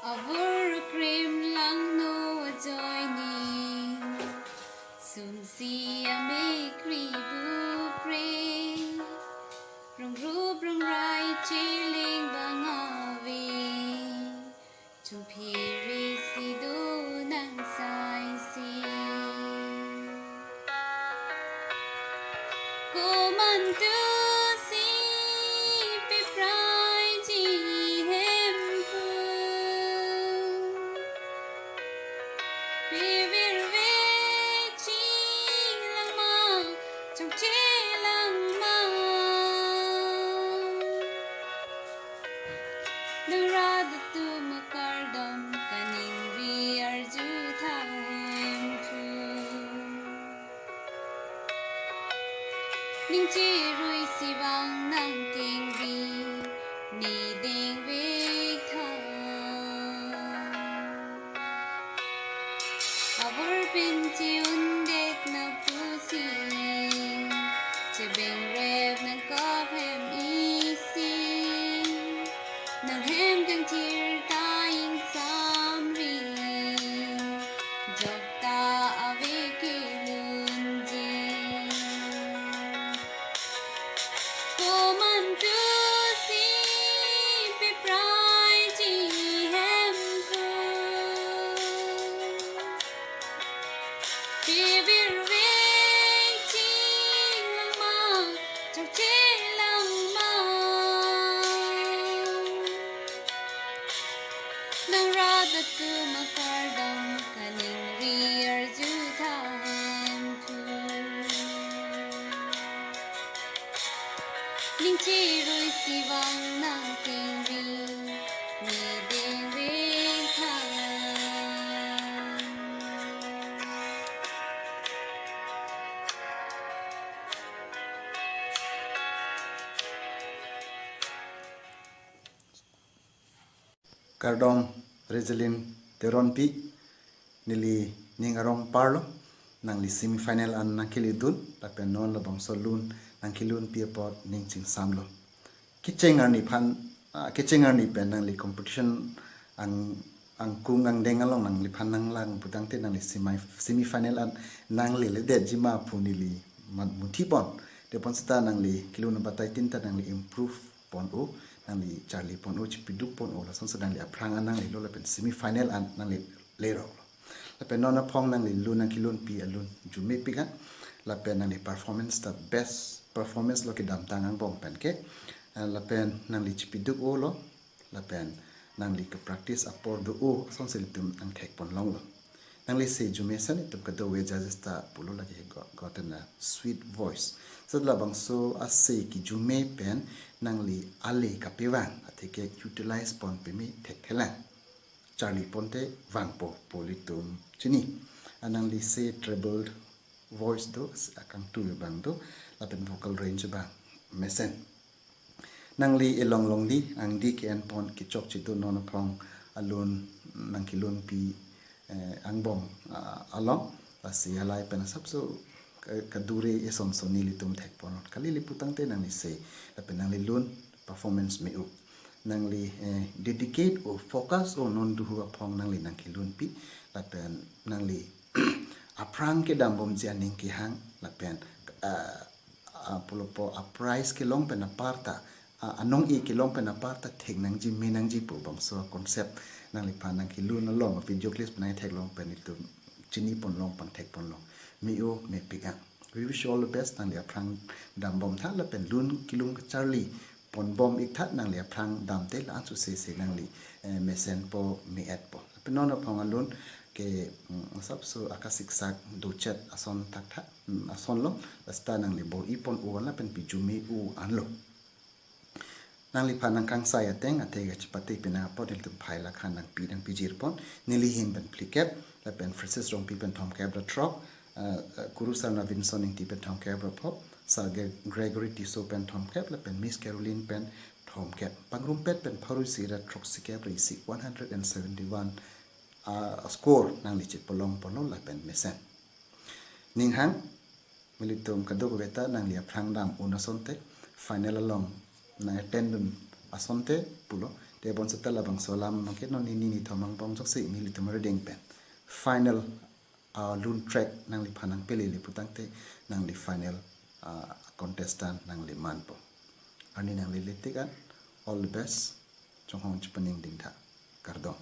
Our cream lang no joining Sum si ame kribu pre Rong rup rong rai chilling bangawi Chung piri si do nang sai si Ko man tu si pe prai ji hem pu Pe vir ve chi lang ma Chung chi lang ma Nurad tu makardam kaning vi arju thaem pu Ning chi rui si vang nang ting vi ni ding ve tha Avur pin chi undet na pu si che beng rev nang kop hem isi nang hem kang tir ta ing sam ri jok ta ave ki lun ji Ko man tu si pe prai ji hem pu Pe vir ve chi lang ma Chok chi lang ma Nang rada tu makardam kaning ri arju tha hem pu Ning chi rui si vang nang ting vi ni ding ve tha Kardom Rezelin Teronpi nili ningarong parlo nang li semifinal an nakili dun tapen non lo bang solun nang kilun pi pot ning ching samlo kitchengar ni phan kitchengar ni pen nang li competition ang kung ang dengalong nang li phan nang lang putang te nang li semifinal an nang li le det jima phuni li muthi pon te pon sta nang li kilun batai tin ta nang li improve pon o nang li Charlie pon o chipiduk pon o la son nang li aprang nang li lo la pen semifinal an nang li lero la pen non phong nang li lu nang kilun pi alun jume pi kan la pen nang li performance the best performance lo ki dam tangang bong pen ke la pen nang li chipiduk o lo la pen nang li ka practice apor do o son sil tum ang thek pon long lo nang li se jume san tum ka do we judges ta pulo la ki gotten a sweet voice so la bang so ase ki jume pen nang li ale ka piwan atike utilize pon pe mi thek thelang Charlie ponte wangpo politum chini anang li se trebled voice do akang tu bang do la pen vocal range ba mesen nang li elong long li ang di ki en pon ki chok chi do non phong alun nang ki lun pi ang bom along pasi halai pen sap so kadure eson soni li tum thek pon kali li putang te nang li se la pen nang li lun performance me u nang li dedicate or focus or non du huwa phong nang li nang ki lun pi la pen nang li aprang ke dam bom jian ning ki hang la pen pulopo a price ke long pen aparta anong e ke long pen aparta thek nang ji me nang ji pu bang so concept nang li pan nang ki lun na long video clip nang thek long pen itu chini pon long pan thek pon long mi o me piga we wish you all the best nang li aprang dam bom tha la pen lun kilung Charlie pon bom ik that nang li aprang dam te la su se nang li mesen po mi et po pen non phong alun ke sab so akasik sak do chat ason tak tha ason lo sta nang li bo ipon u la pen pi jumi u an lo nang li phanang kang sai ateng ate ga chpate pina podel tum phai la khan nang pi dang pi jir pon nili him ben plikep la pen Francis rong pi pen thom kabra trop Guru Sarna Vinson ing ti pen thom kabra pop sa Gregory Tiso pen thom kap la pen Miss Caroline pen thom kap pangrum pet pen pharu sira troxi kap ri 171 score nang li chit polong polong la pen mesen ning hang militum kadok beta nang li aprang dam unasonte final along na attendant asonte pulo te bon setel abang solam mangket non ni thomang pom chok si mi li tumar ding pen final lun track nang li phanang peli li putang te nang li final contestant nang li man po ani nang li litik an all the best chong hong chupaning ding tha kardong